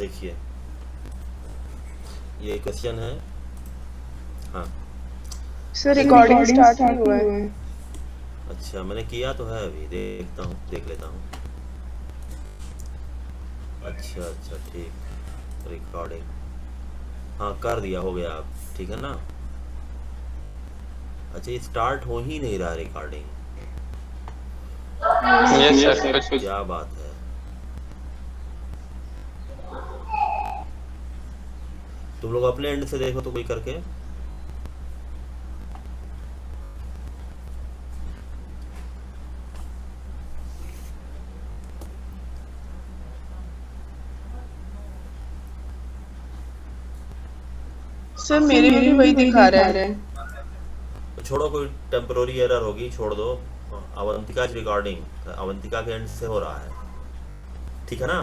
देखिए ये क्वेश्चन है। हाँ सर रिकॉर्डिंग स्टार्ट नहीं हुआ है। अच्छा, मैंने किया तो है, अभी देखता हूँ, देख लेता हूँ। अच्छा अच्छा ठीक, रिकॉर्डिंग हाँ कर दिया, हो गया अब, ठीक है ना। अच्छा, ये स्टार्ट हो ही नहीं रहा रिकॉर्डिंग। यस सर कुछ क्या बात है। तुम लोग अपने एंड से देखो तो कोई करके। सर मेरे में भी वही दिखा रहा है। तो छोड़ो, कोई टेम्पररी एरर होगी, छोड़ दो। अवंतिका की रिकॉर्डिंग अवंतिका के एंड से हो रहा है, ठीक है ना।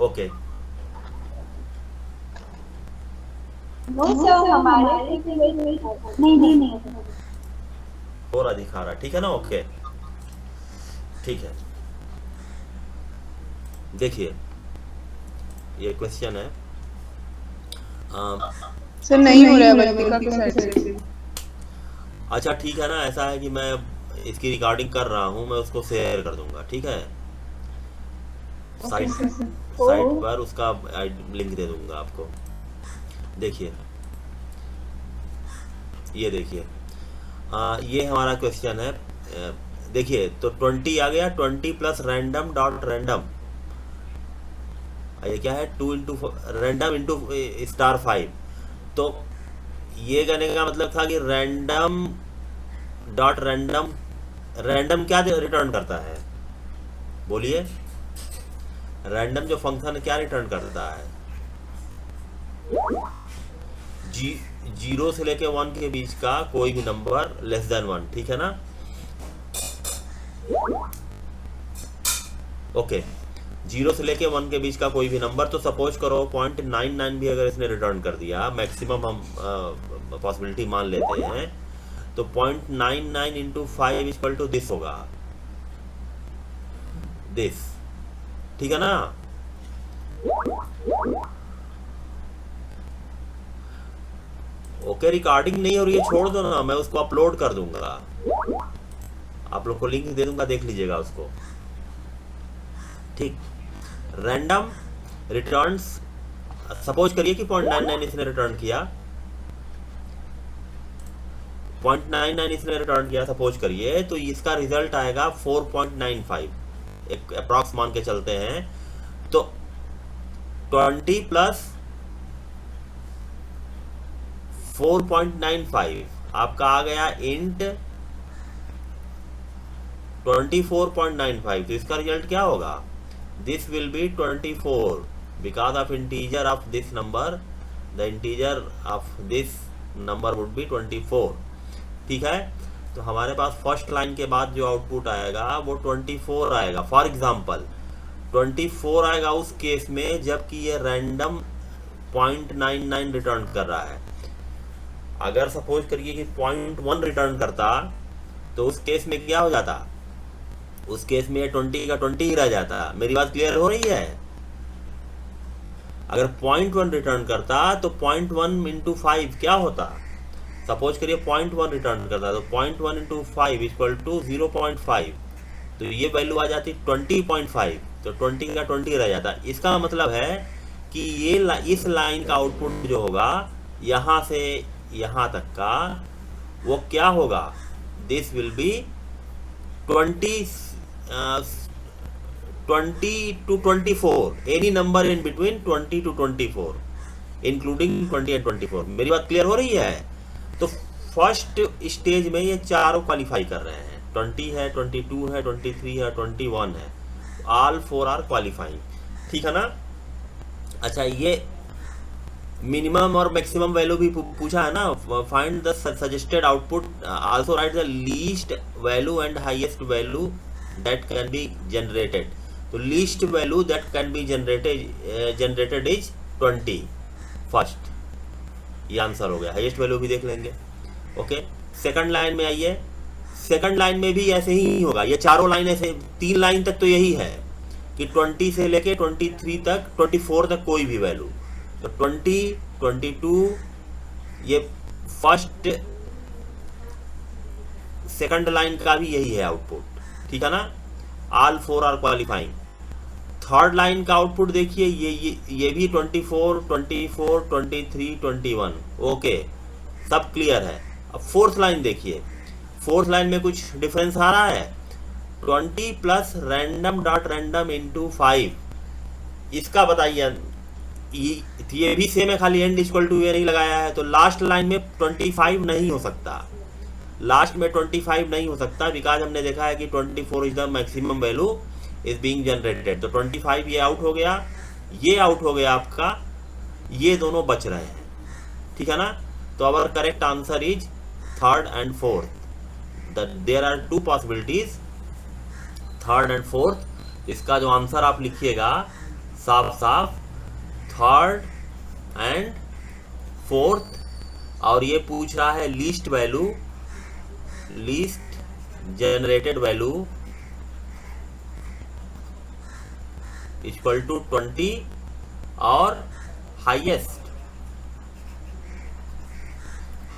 ओके वो सब हमारे से नहीं हो रहा, दिखा रहा, ठीक है ना। ओके ठीक है, देखिए ये क्वेश्चन है। सर नहीं हो रहा है अवंतिका के साइड से। अच्छा ठीक है ना, ऐसा है कि मैं इसकी रिकॉर्डिंग कर रहा हूँ, मैं उसको शेयर कर दूंगा, ठीक है। साइट पर उसका लिंक दे दूंगा आपको। देखिए ये देखिए, ये हमारा क्वेश्चन है। देखिए तो 20 आ गया, 20 प्लस रैंडम डॉट रैंडम, ये क्या है, 2 इंटू रैंडम इंटू स्टार 5। तो ये कहने का मतलब था कि रैंडम डॉट रैंडम, रैंडम क्या रिटर्न करता है, बोलिए। रैंडम जो फंक्शन क्या रिटर्न करता है, जीरो से लेके 1 के बीच का कोई भी नंबर लेस देन 1, ठीक है ना। ओके, जीरो से लेके 1 के बीच का कोई भी नंबर, तो सपोज करो 0.99 भी अगर इसने रिटर्न कर दिया, मैक्सिमम हम पॉसिबिलिटी मान लेते हैं, तो 0.99 इंटू 5 इक्वल टू दिस होगा, दिस, ठीक है ना। ओके, रिकॉर्डिंग नहीं हो रही है, छोड़ दो ना, मैं उसको अपलोड कर दूंगा, आप लोग को लिंक दे दूंगा, देख लीजिएगा उसको, ठीक। रैंडम रिटर्न्स, सपोज करिए कि 0.99 इसने रिटर्न किया, 0.99 इसने रिटर्न किया सपोज करिए, तो इसका रिजल्ट आएगा 4.95, एक अप्रॉक्स मान के चलते हैं। तो 20 प्लस 4.95 आपका आ गया इंट 24.95। तो इसका रिजल्ट क्या होगा, this will be 24 because of integer of this number, the integer of this number would be 24, ठीक है। तो हमारे पास फर्स्ट लाइन के बाद जो आउटपुट आएगा वो 24 आएगा। फॉर एग्जांपल 24 आएगा उस केस में जबकि ये रैंडम 0.99 रिटर्न कर रहा है। अगर सपोज करिए कि 0.1 रिटर्न करता तो उस केस में क्या हो जाता, उस केस में 20 का 20 ही रह जाता। मेरी बात क्लियर हो रही है। अगर 0.1 रिटर्न करता तो 0.1 इंटू 5 क्या होता, सपोज करिए 0.1 रिटर्न करता तो 0.1 इंटू 5 इक्वल टू 0.5, तो ये वैल्यू आ जाती 20.5, तो 20 का 20 रह जाता। इसका मतलब है कि ये इस लाइन का आउटपुट जो होगा यहाँ से यहाँ तक का, वो क्या होगा, this will be 20 to 24, any number in between 20 to 24 including 20 and 24। मेरी बात क्लियर हो रही है। तो फर्स्ट स्टेज में ये चारों क्वालिफाई कर रहे हैं, 20 है, 22 है, 23 है, 21 है, ऑल 4 आर क्वालिफाइंग, ठीक है ना। अच्छा, ये मिनिमम और मैक्सिमम वैल्यू भी पूछा है ना, find the suggested output, also write the least value and highest value that can be generated. तो least value that can be generated is 20 first, ये आंसर हो गया। हाईएस्ट वैल्यू भी देख लेंगे। ओके, सेकंड लाइन में आइए। सेकंड लाइन में भी ऐसे ही होगा, ये चारों लाइन ऐसे, 3 लाइन तक तो यही है कि 20 से लेके 23 तक 24 तक कोई भी वैल्यू, तो 20 22 ये फर्स्ट सेकंड लाइन का भी यही है आउटपुट, ठीक है ना, all 4 are qualifying. Third line का आउटपुट देखिए, ये भी 24 24 23 21, ओके सब क्लियर है। अब फोर्थ लाइन देखिए, फोर्थ लाइन में कुछ डिफरेंस आ रहा है, 20 plus random dot random into 5, इसका बताइए। ये भी सेम है, खाली एंड इक्वल टू ये नहीं लगाया है, तो लास्ट लाइन में 25 नहीं हो सकता, लास्ट में 25 नहीं हो सकता, बिकॉज हमने देखा है कि 24 is the maximum value is being generated. तो 25 ये आउट हो गया, ये आउट हो गया आपका, ये दोनों बच रहे हैं, ठीक है ना। तो our correct answer is third and fourth, there are two possibilities, third and fourth. इसका जो आंसर आप लिखिएगा साफ साफ थर्ड एंड फोर्थ। और ये पूछ रहा है least value, least generated value equal to 20 और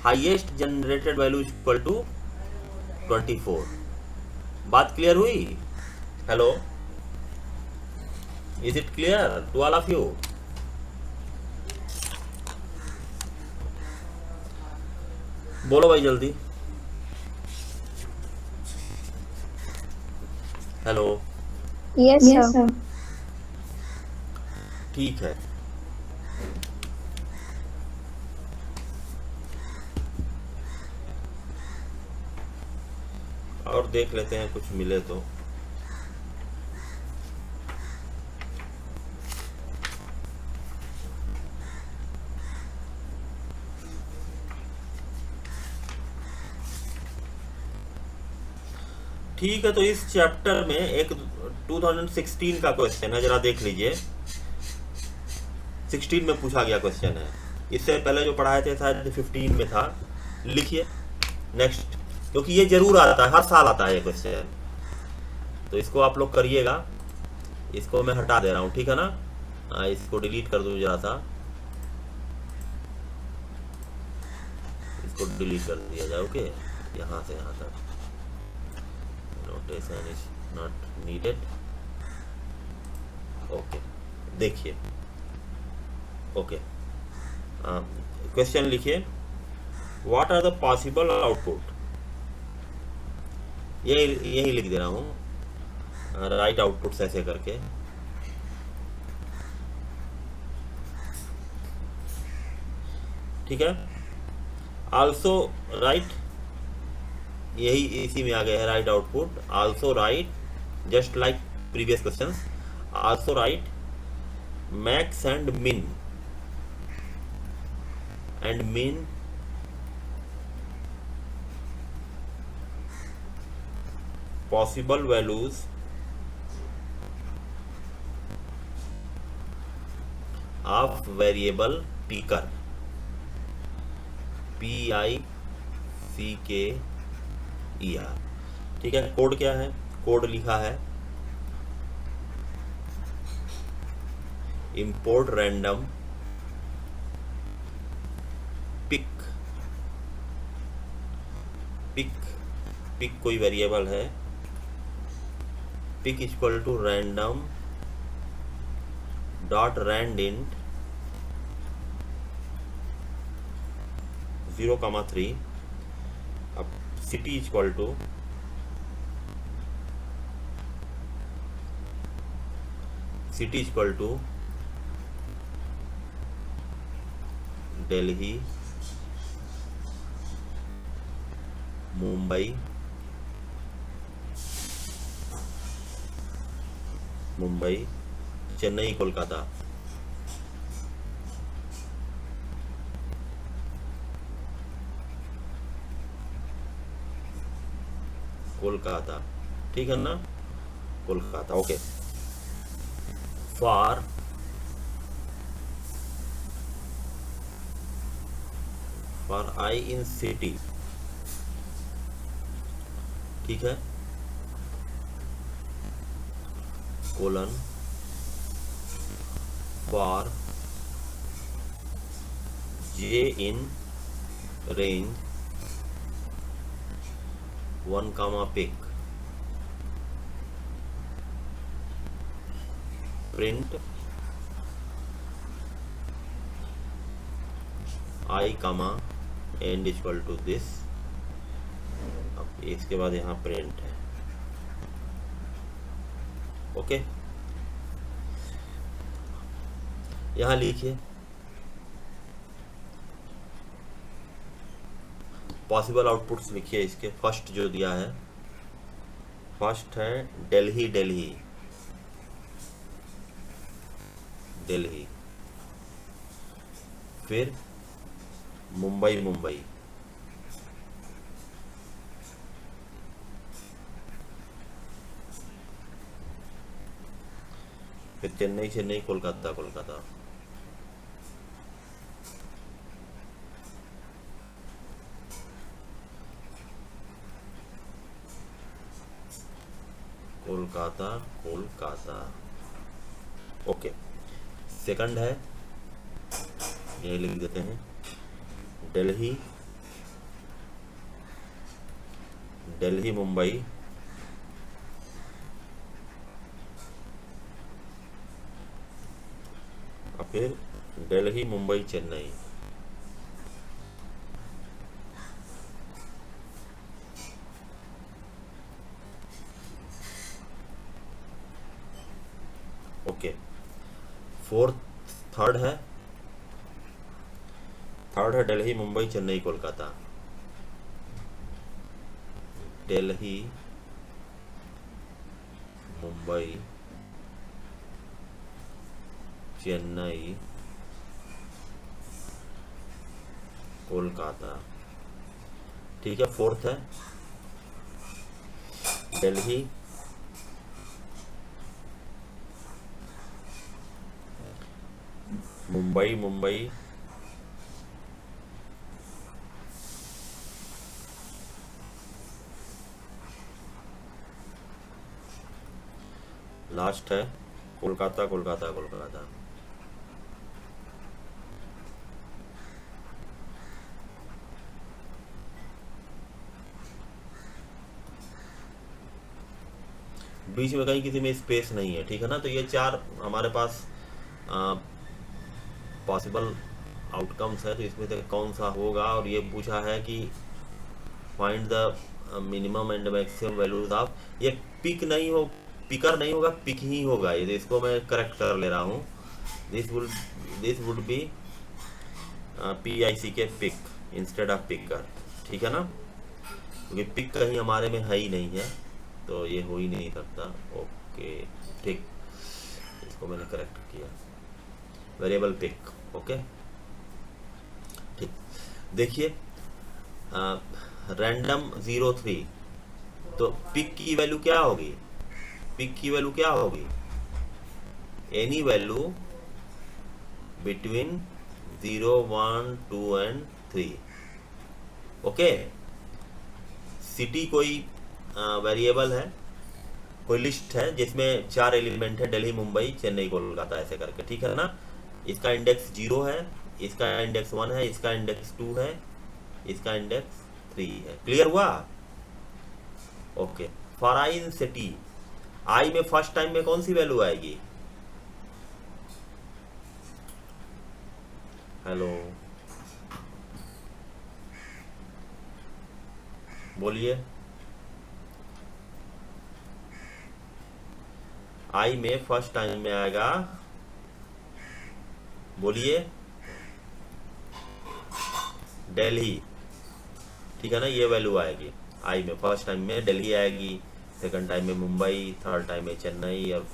highest generated value equal to 24। बात क्लियर हुई? Hello, is it clear to all of you? बोलो भाई जल्दी। Hello, yes sir. ठीक है। और देख लेते हैं कुछ मिले तो। ठीक है, तो इस चैप्टर में एक 2016 का क्वेश्चन है, जरा देख लीजिए। 16 में पूछा गया क्वेश्चन है, इससे पहले जो पढ़ाए थे शायद 15 में था। लिखिए नेक्स्ट, क्योंकि ये जरूर आता है, हर साल आता है ये क्वेश्चन, तो इसको आप लोग करिएगा। इसको मैं हटा दे रहा हूँ, ठीक है ना, इसको डिलीट कर दूँ जरा सा, इसको डिलीट कर दिया जाए, ओके। यहाँ से यहाँ तक notation is not needed, okay. देखिए, ओके, क्वेश्चन लिखिए, what are the possible output, यही लिख दे रहा हूँ, राइट आउटपुट्स ऐसे करके। ठीक है, आल्सो राइट, यही इसी में आ गया है right output. Also right, just like previous questions, also right max and मिन possible values of variable picker, PICKER। ठीक है, कोड क्या है? कोड लिखा है import random पिक कोई वेरिएबल है, pick equal to random dot randint 0,3। अब city equal to Delhi, Mumbai, Chennai, Kolkata. ठीक है ना, Kolkata, okay. For I in city, ठीक है, colon for J in range 1 comma pick print I comma end equal to this। अब इसके बाद यहाँ प्रिंट है। ओके, यहाँ लिखिए पॉसिबल आउटपुट्स लिखिए इसके। फर्स्ट जो दिया है, फर्स्ट है दिल्ली दिल्ली दिल्ली, फिर मुंबई मुंबई, फिर चेन्नई चेन्नई, कोलकाता कोलकाता, कोलकाता कोलकाता। ओके, सेकंड है, ये लिख देते हैं दिल्ली दिल्ली मुंबई, और फिर Delhi Mumbai Chennai. Okay, fourth third है दिल्ली मुंबई चेन्नई कोलकाता, दिल्ली मुंबई चेन्नई कोलकाता। ठीक है, फोर्थ है दिल्ली मुंबई मुंबई लास्ट है कोलकाता कोलकाता कोलकाता। बीच में कहीं किसी में स्पेस नहीं है। ठीक है ना, तो ये चार हमारे पास पॉसिबल आउटकम्स है। तो इसमें से कौन सा होगा, और ये पूछा है कि find the minimum and maximum values of, ये पिक नहीं हो, पिकर नहीं होगा, पिक ही होगा। ये इसको मैं करेक्ट कर ले रहा हूँ। दिस वुड बी PIC के पिक इंस्टेड ऑफ पिकर। ठीक है ना, क्योंकि पिक कहीं हमारे में है ही नहीं है, तो ये हो ही नहीं सकता। ओके, ठीक, इसको मैंने करेक्ट किया, वेरिएबल पिक। ओके, ठीक, देखिए रैंडम 03, तो पिक की वैल्यू क्या होगी? पिक की वैल्यू क्या होगी? Any value between 0, 1, 2 and 3। Okay, city कोई वेरिएबल है, कोई लिस्ट है जिसमें 4 एलिमेंट है, दिल्ली मुंबई चेन्नई कोलकाता, ऐसे करके। ठीक है ना, इसका इंडेक्स 0 है, इसका इंडेक्स 1 है, इसका इंडेक्स 2 है, इसका इंडेक्स 3 है। क्लियर हुआ? Okay, for I in city, I में फर्स्ट टाइम में कौन सी वैल्यू आएगी? हेलो, बोलिए। आई में फर्स्ट टाइम में आएगा, बोलिए, दिल्ली। ठीक है ना, ये वैल्यू आएगी आई में। फर्स्ट टाइम में दिल्ली आएगी, सेकंड टाइम में मुंबई, थर्ड टाइम में चेन्नई, और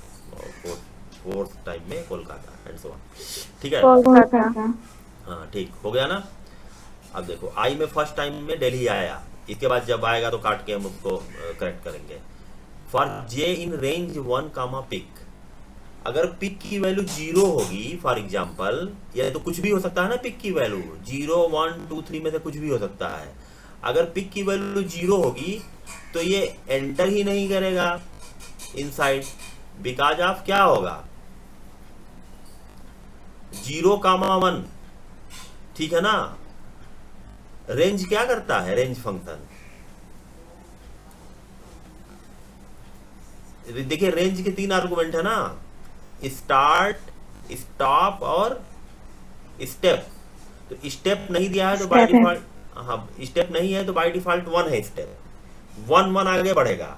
फोर्थ टाइम में कोलकाता एंड सो ऑन। ठीक है, हाँ, ठीक हो गया ना। अब देखो, आई में फर्स्ट टाइम में दिल्ली आया, इसके बाद जब आएगा तो काट के हम उसको करेक्ट करेंगे। For J in range 1 comma pick, अगर पिक की वैल्यू 0 होगी, फॉर एग्जांपल, या तो कुछ भी हो सकता है ना, पिक की वैल्यू 0, 1, 2, 3 में से कुछ भी हो सकता है। अगर पिक की वैल्यू 0 होगी तो ये एंटर ही नहीं करेगा इनसाइड, बिकॉज ऑफ क्या होगा 0,1, ठीक है ना। रेंज क्या करता है, रेंज फंक्शन देखिए, रेंज के 3 आर्गुमेंट है ना, स्टार्ट, स्टॉप और स्टेप। तो स्टेप नहीं दिया है तो बाय डिफॉल्ट, हाँ स्टेप नहीं है तो बाय डिफॉल्ट 1 है, स्टेप 1 आगे बढ़ेगा।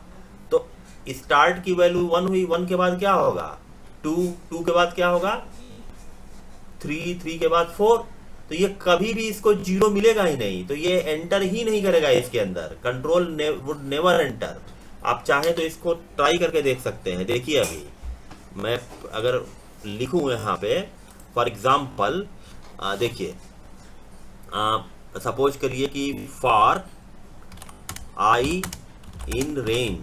तो स्टार्ट की वैल्यू 1 हुई, 1 के बाद क्या होगा 2, 2 के बाद क्या होगा 3, 3 के बाद 4। तो ये कभी भी इसको 0 मिलेगा ही नहीं, तो ये एंटर ही नहीं करेगा इसके अंदर, कंट्रोल वुड नेवर एंटर। आप चाहे तो इसको ट्राई करके देख सकते हैं। देखिए अभी मैं अगर लिखूं यहाँ पे फॉर एग्जाम्पल, देखिए सपोज करिए कि फॉर आई इन रेंज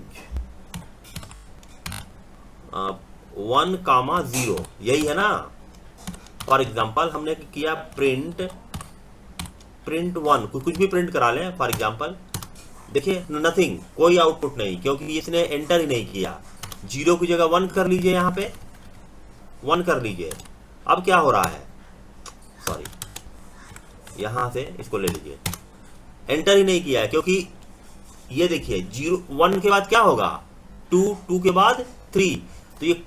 1,0, यही है ना। फॉर एग्जाम्पल हमने किया प्रिंट 1, कुछ भी प्रिंट करा लें फॉर एग्जाम्पल। देखिए नथिंग, कोई आउटपुट नहीं, क्योंकि इसने एंटर ही नहीं किया। 0 की जगह 1 कर लीजिए, यहाँ पे 1 कर लीजिए। अब क्या हो रहा है, सॉरी यहां से इसको ले लीजिए, एंटर ही नहीं किया है, क्योंकि ये देखिए 1 के बाद क्या होगा 2 के बाद 3। तो ये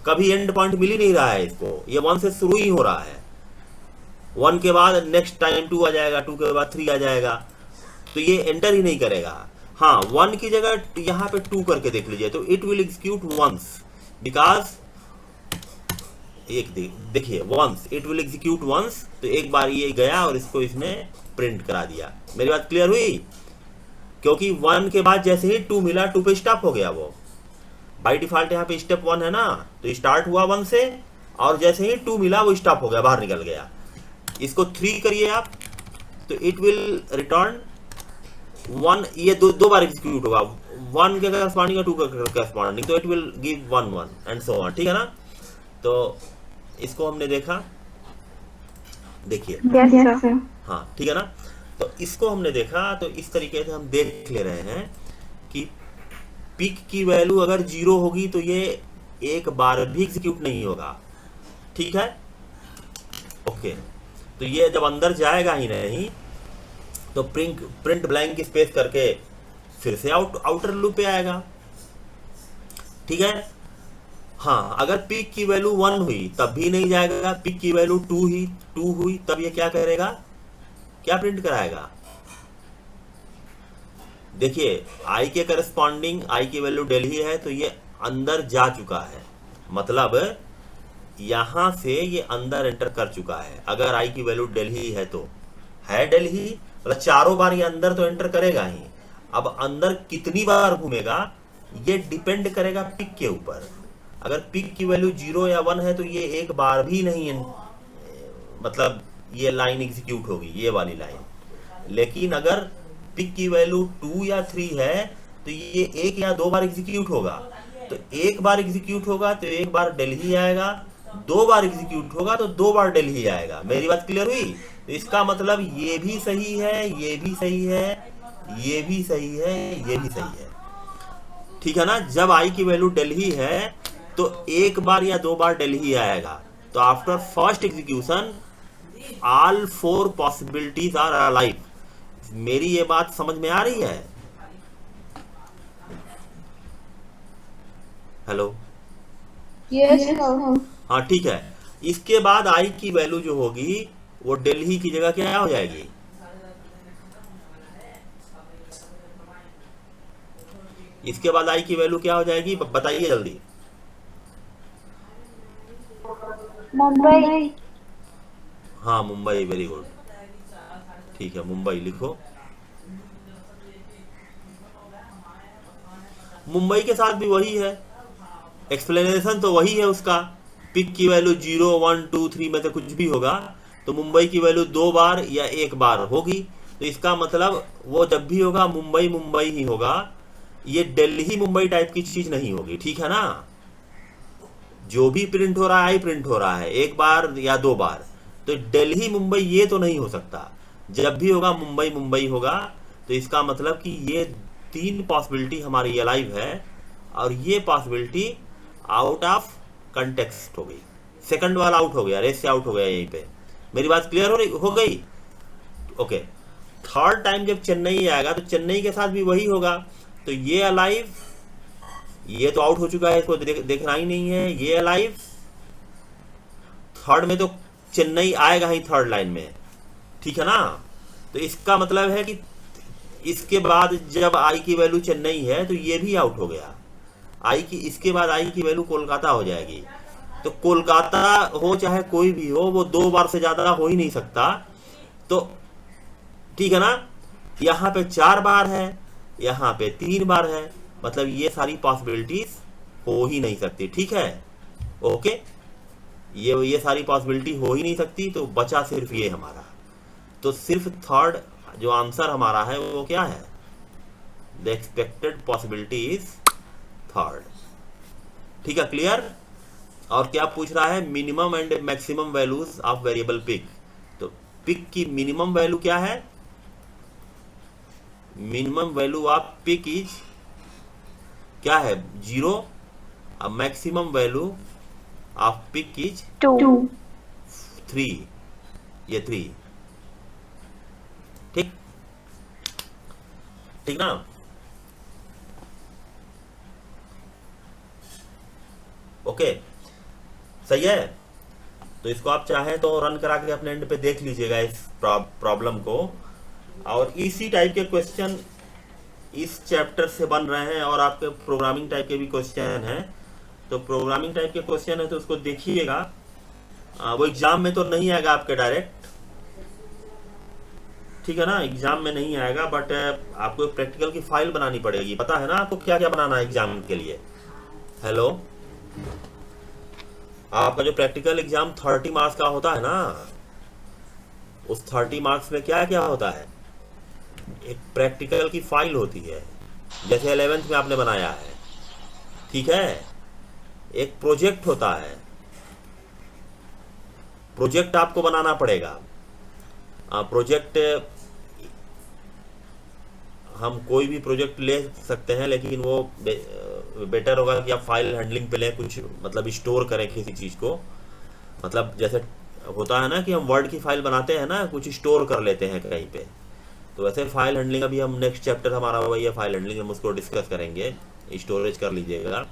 कभी एंड पॉइंट मिल ही नहीं रहा है इसको, ये 1 से शुरू ही हो रहा है। 1 के बाद नेक्स्ट टाइम 2 आ जाएगा, 2 के बाद 3 आ जाएगा, तो ये एंटर ही नहीं करेगा। हाँ 1 की जगह यहाँ पे 2 करके देख लीजिए, तो it will execute once, because एक देखिए once, it will execute once. तो एक बार ये गया और इसको इसने प्रिंट करा दिया। मेरी बात क्लियर हुई, क्योंकि 1 के बाद जैसे ही 2 मिला 2 पे स्टॉप हो गया। वो बाय डिफॉल्ट यहाँ पे स्टेप 1 है ना, तो स्टार्ट हुआ 1 से, और जैसे ही 2 मिला वो स्टॉप हो गया, बाहर निकल गया। इसको 3 करिए आप, तो इट विल रिटर्न 1, ये दो बार एग्जीक्यूट होगा, 1 के करस्पॉन्डिंग और 2 के करस्पॉन्डिंग, तो it will give 1 and so on, ठीक है ना। तो इसको हमने देखा, देखिए Yes, sir. हाँ ठीक है ना। तो इसको हमने देखा, तो इस तरीके से हम देख ले रहे हैं कि पिक की वैल्यू अगर 0 होगी तो ये एक बार भी एग्जीक्यूट नहीं होगा, ठीक है ओके। तो ये जब अंदर जाएगा ही नहीं, तो प्रिंट ब्लैंक स्पेस करके फिर से आउटर लूप पे आएगा, ठीक है। हाँ अगर पिक की वैल्यू 1 हुई तब भी नहीं जाएगा, पिक की वैल्यू 2 हुई तब ये क्या करेगा, क्या प्रिंट कराएगा। देखिए आई के करस्पॉन्डिंग आई की वैल्यू दिल्ली है, तो ये अंदर जा चुका है, मतलब यहां से ये अंदर एंटर कर चुका है। अगर आई की वैल्यू दिल्ली है तो है दिल्ली, मतलब चारों बार ये अंदर तो एंटर करेगा ही। अब अंदर कितनी बार घूमेगा ये डिपेंड करेगा पिक के ऊपर। अगर पिक की वैल्यू 0 या 1 है तो ये एक बार भी नहीं, मतलब ये लाइन एग्जीक्यूट होगी, ये वाली लाइन। लेकिन अगर पिक की वैल्यू 2 या 3 है तो ये 1 या 2 बार एग्जीक्यूट होगा। तो एक बार एग्जीक्यूट होगा तो एक बार दिल्ली आएगा, 2 बार एग्जीक्यूट होगा तो 2 बार दिल्ली आएगा। मेरी बात क्लियर हुई। तो इसका मतलब ये भी सही है, ये भी सही है, ये भी सही है, ये भी सही है, ठीक है ना। जब आई की वैल्यू दिल्ली है तो एक बार या 2 बार दिल्ली आएगा। तो after first execution all 4 possibilities are alive. मेरी ये बात समझ में आ रही है? Hello Yes, sir. हाँ ठीक है। इसके बाद आई की वैल्यू जो होगी वो दिल्ली की जगह क्या हो जाएगी, इसके बाद आई की वैल्यू क्या हो जाएगी बताइए जल्दी। Mumbai. हाँ मुंबई, वेरी गुड, ठीक है मुंबई लिखो। मुंबई के साथ भी वही है, एक्सप्लेनेशन तो वही है उसका। पिक की वैल्यू 0, 1, 2, 3 में से कुछ भी होगा, तो मुंबई की वैल्यू 2 बार या 1 बार होगी। तो इसका मतलब वो जब भी होगा मुंबई मुंबई ही होगा, ये दिल्ली मुंबई टाइप की चीज नहीं होगी, ठीक है ना। जो भी प्रिंट हो रहा है आई प्रिंट हो रहा है, 1 बार या 2 बार। तो दिल्ली मुंबई ये तो नहीं हो सकता, जब भी होगा मुंबई मुंबई होगा। तो इसका मतलब कि ये 3 पॉसिबिलिटी हमारी अलाइव है, और ये पॉसिबिलिटी आउट ऑफ कंटेक्स्ट हो गई, सेकंड वाला आउट हो गया, रेस से आउट हो गया यहीं पे। मेरी बात क्लियर हो गई? ओके। थर्ड टाइम जब चेन्नई आएगा तो चेन्नई के साथ भी वही होगा। तो ये अलाइव, ये तो आउट हो चुका है, इसको देखना ही नहीं है। ये अलाइव, थर्ड में तो चेन्नई आएगा ही थर्ड लाइन में, ठीक है ना। तो इसका मतलब है कि इसके बाद जब आई की वैल्यू चेन्नई है तो ये भी आउट हो गया। आई की, इसके बाद आई की वैल्यू कोलकाता हो जाएगी। तो कोलकाता हो चाहे कोई भी हो, वो 2 बार से ज्यादा हो ही नहीं सकता। तो ठीक है ना, यहां पे 4 बार है, यहां पे 3 बार है, मतलब ये सारी पॉसिबिलिटीज हो ही नहीं सकती, ठीक है। ओके, ये सारी पॉसिबिलिटी हो ही नहीं सकती, तो बचा सिर्फ ये हमारा। तो सिर्फ थर्ड जो आंसर हमारा है वो क्या है? The expected possibility is third, ठीक है, क्लियर। और क्या पूछ रहा है? Minimum and maximum values of variable pick. तो पिक की मिनिमम वैल्यू क्या है? Minimum value of pick is क्या है? 0। अब maximum value of pick is 2 3, ये 3, ठीक, ठीक ना। ओके, सही है। तो इसको आप चाहें तो रन करा के अपने एंड पे देख लीजिएगा इस प्रॉब्लम को। और इसी टाइप के क्वेश्चन इस चैप्टर से बन रहे हैं, और आपके प्रोग्रामिंग टाइप के भी क्वेश्चन हैं। तो प्रोग्रामिंग टाइप के क्वेश्चन है तो उसको देखिएगा। वो एग्जाम में तो नहीं आएगा आपके डायरेक्ट, ठीक है ना, एग्जाम में नहीं आएगा, बट आपको प्रैक्टिकल की फाइल बनानी पड़ेगी। पता है ना आपको क्या क्या बनाना है एग्जाम के लिए? हेलो, आपका जो प्रैक्टिकल एग्जाम 30 मार्क्स का होता है ना, उस 30 मार्क्स में क्या क्या होता है? एक प्रैक्टिकल की फाइल होती है, जैसे 11th में आपने बनाया है, ठीक है। एक प्रोजेक्ट होता है, प्रोजेक्ट आपको बनाना पड़ेगा। प्रोजेक्ट हम कोई भी प्रोजेक्ट ले सकते हैं, लेकिन वो बेटर होगा कि आप फाइल हैंडलिंग पे लें, कुछ मतलब स्टोर करें किसी चीज को। मतलब जैसे होता है ना कि हम वर्ड की फाइल बनाते हैं ना, कुछ स्टोर कर लेते हैं कहीं पे। तो वैसे फाइल हैंडलिंग, अभी हम नेक्स्ट चैप्टर हमारा वही है फाइल हैंडलिंग, हम उसको डिस्कस करेंगे, स्टोरेज कर लीजिएगा।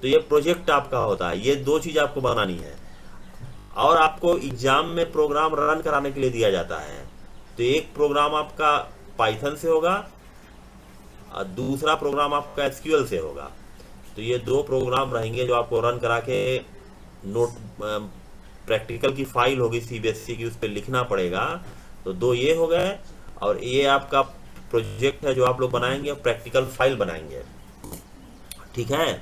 तो ये प्रोजेक्ट आपका होता है, ये 2 चीज आपको बनानी है। और आपको एग्जाम में प्रोग्राम रन कराने के लिए दिया जाता है। तो एक प्रोग्राम आपका पाइथन से होगा और दूसरा प्रोग्राम आपका एसक्यूएल से होगा। तो ये 2 प्रोग्राम रहेंगे जो आपको रन करा के नोट प्रैक्टिकल की फाइल होगी सीबीएसई की, उस पर लिखना पड़ेगा। तो 2 ये हो गए, और ये आपका प्रोजेक्ट है जो आप लोग बनाएंगे, प्रैक्टिकल फाइल बनाएंगे, ठीक है।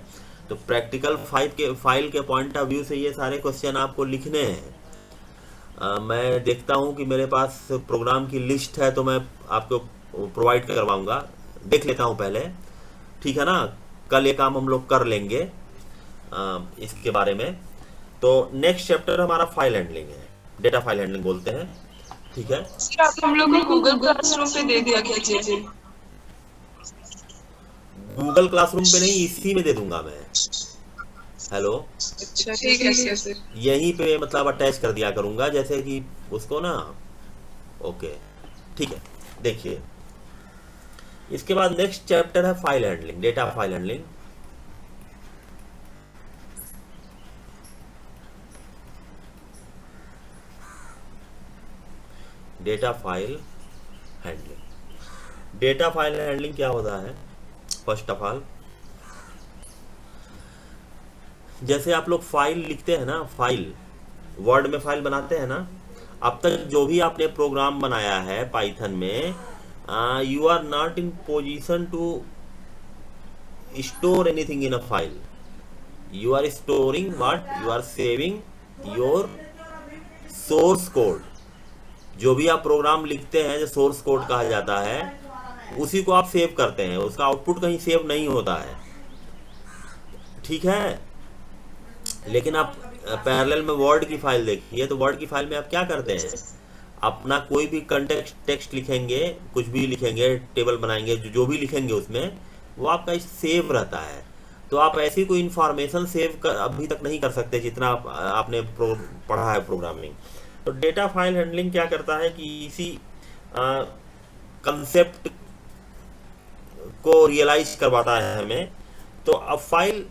तो प्रैक्टिकल फाइल के पॉइंट ऑफ व्यू से ये सारे क्वेश्चन आपको लिखने हैं। मैं देखता हूँ कि मेरे पास प्रोग्राम की लिस्ट है, तो मैं आपको प्रोवाइड करवाऊंगा, देख लेता हूँ पहले, ठीक है ना। कल ये काम हम लोग कर लेंगे इसके बारे में। तो नेक्स्ट चैप्टर हमारा फाइल हैंडलिंग है, डेटा फाइल हैंडलिंग बोलते हैं, ठीक है। सर आप हम लोग को गूगल क्लासरूम पे दे दिया कीजिए। गूगल क्लासरूम पे नहीं, इसी में दे दूंगा मैं। हेलो, अच्छा ठीक है सर। यहीं पे मतलब अटैच कर दिया करूंगा, जैसे कि उसको ना। ओके, ठीक है। देखिए, इसके बाद नेक्स्ट चैप्टर है file handling, data file handling. Data file handling, data file handling क्या होता है? फर्स्ट ऑफ ऑल, जैसे आप लोग फाइल लिखते हैं ना, फाइल वर्ड में फाइल बनाते हैं ना, अब तक जो भी आपने प्रोग्राम बनाया है पाइथन में, you are not in position to store anything in a file. You are storing what? You are saving your source code. जो भी आप प्रोग्राम लिखते हैं, जो सोर्स कोड कहा जाता है, उसी को आप सेव करते हैं, उसका आउटपुट कहीं सेव नहीं होता है, ठीक है। लेकिन आप पैरेलल में वर्ड की फाइल देखिए, तो वर्ड की फाइल में आप क्या करते हैं? अपना कोई भी कंटेक्स्ट टेक्स्ट लिखेंगे, कुछ भी लिखेंगे, टेबल बनाएंगे, जो भी लिखेंगे उसमें वो आपका सेव रहता है। तो आप ऐसी कोई इंफॉर्मेशन सेव कर अभी तक नहीं कर सकते जितना आपने पढ़ा है प्रोग्रामिंग। तो डेटा फाइल हैंडलिंग क्या करता है कि इसी कंसेप्ट को रियलाइज करवाता है हमें। तो अब फाइल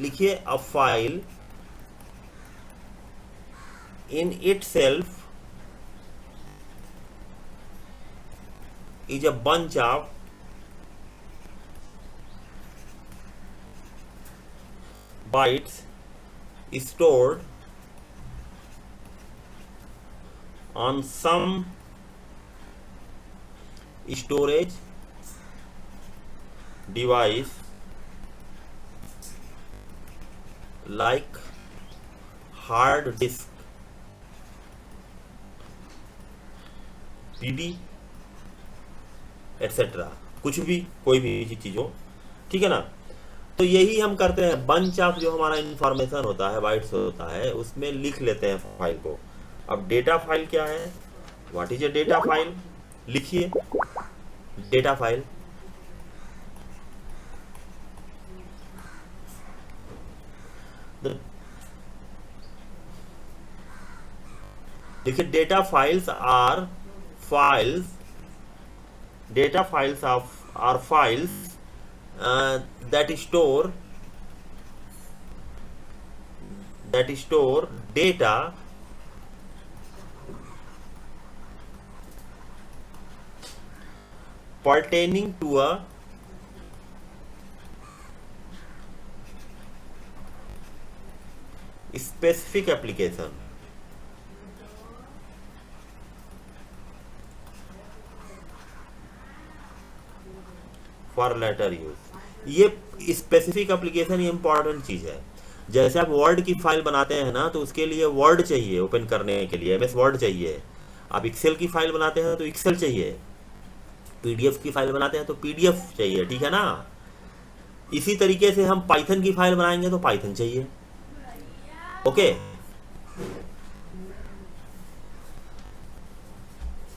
लिखिए, अब file in itself is a bunch of bytes stored on some storage device like hard disk, PD etcetera, कुछ भी, कोई भी चीज हो, ठीक है ना। तो यही हम करते हैं, बंच ऑफ जो हमारा इंफॉर्मेशन होता है, बाइट्स होता है, उसमें लिख लेते हैं फाइल को। अब डेटा फाइल क्या है, what is a data file, लिखिए डेटा फाइल। देखिए data files are files, data files are files that store data pertaining to a specific application। For later use, ये स्पेसिफिक एप्लीकेशन, ये important चीज है। जैसे आप वर्ड की फाइल बनाते हैं ना, तो उसके लिए वर्ड चाहिए ओपन करने के लिए, MS वर्ड चाहिए। आप एक्सेल की फाइल बनाते हैं तो एक्सेल चाहिए, PDF की फाइल बनाते हैं तो PDF चाहिए, ठीक है ना। इसी तरीके से हम पाइथन की फाइल बनाएंगे तो पाइथन चाहिए, ओके।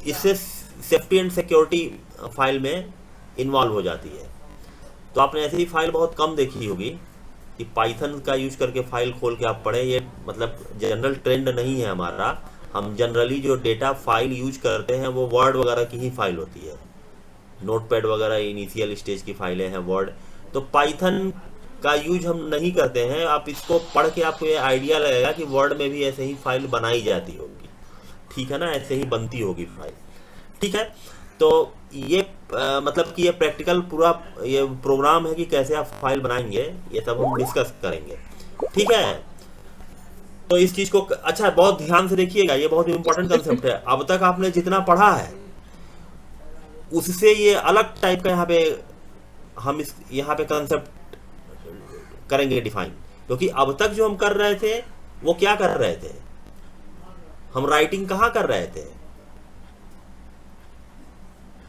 इससे सेफ्टी एंड सिक्योरिटी फाइल में इन्वॉल्व हो जाती है। तो आपने ऐसी ही फाइल बहुत कम देखी होगी कि पाइथन का यूज करके फाइल खोल के आप पढ़े, ये मतलब जनरल ट्रेंड नहीं है हमारा। हम जनरली जो डेटा फाइल यूज करते हैं वो वर्ड वगैरह की ही फाइल होती है, नोटपैड वगैरह इनिशियल स्टेज की फाइलें हैं वर्ड। तो पाइथन का यूज हम नहीं करते हैं। आप इसको पढ़ के आपको ये आइडिया लगेगा कि वर्ड में भी ऐसे ही फाइल बनाई जाती होगी, ठीक है ना, ऐसे ही बनती होगी फाइल, ठीक है। तो ये मतलब कि ये प्रैक्टिकल पूरा ये प्रोग्राम है कि कैसे आप फाइल बनाएंगे, ये सब हम डिस्कस करेंगे, ठीक है। तो इस चीज को अच्छा बहुत ध्यान से देखिएगा, ये बहुत इंपॉर्टेंट कंसेप्ट है। अब तक आपने जितना पढ़ा है उससे ये अलग टाइप का यहाँ पे हम इस यहाँ पे कंसेप्ट करेंगे डिफाइन। क्योंकि अब तक जो हम कर रहे थे वो क्या कर रहे थे, हम राइटिंग कहाँ कर रहे थे,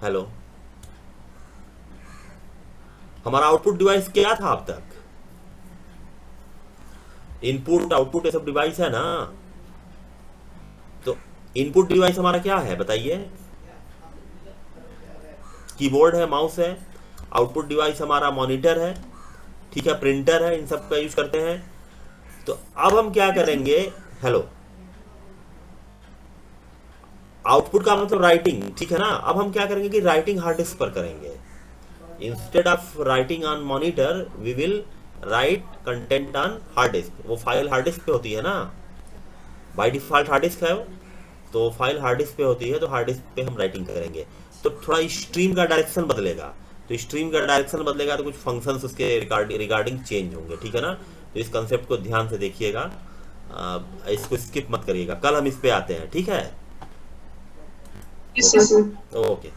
हेलो, हमारा आउटपुट डिवाइस क्या था अब तक, इनपुट आउटपुट ये सब डिवाइस है ना। तो इनपुट डिवाइस हमारा क्या है बताइए, कीबोर्ड है, माउस है। आउटपुट डिवाइस हमारा मॉनिटर है, ठीक है, प्रिंटर है, इन सब का यूज करते हैं। तो अब हम क्या करेंगे, हेलो, आउटपुट का मतलब राइटिंग, ठीक है ना। अब हम क्या करेंगे कि राइटिंग हार्ड डिस्क पर करेंगे। Instead of writing on monitor we will write content on hard disk. वो फाइल हार्ड डिस्क पे होती है ना, बाय डिफॉल्ट हार्ड डिस्क है वो, तो फाइल हार्ड डिस्क पे होती है, तो हार्ड डिस्क पे हम राइटिंग करेंगे। तो थोड़ा स्ट्रीम का डायरेक्शन बदलेगा, तो स्ट्रीम का डायरेक्शन बदलेगा तो कुछ फंक्शंस उसके रिगार्डिंग चेंज होंगे, ठीक है ना। तो इस कंसेप्ट को ध्यान से देखिएगा, इसको स्किप मत करिएगा, कल हम इस पे आते हैं, ठीक है। Yes, sir. ओके।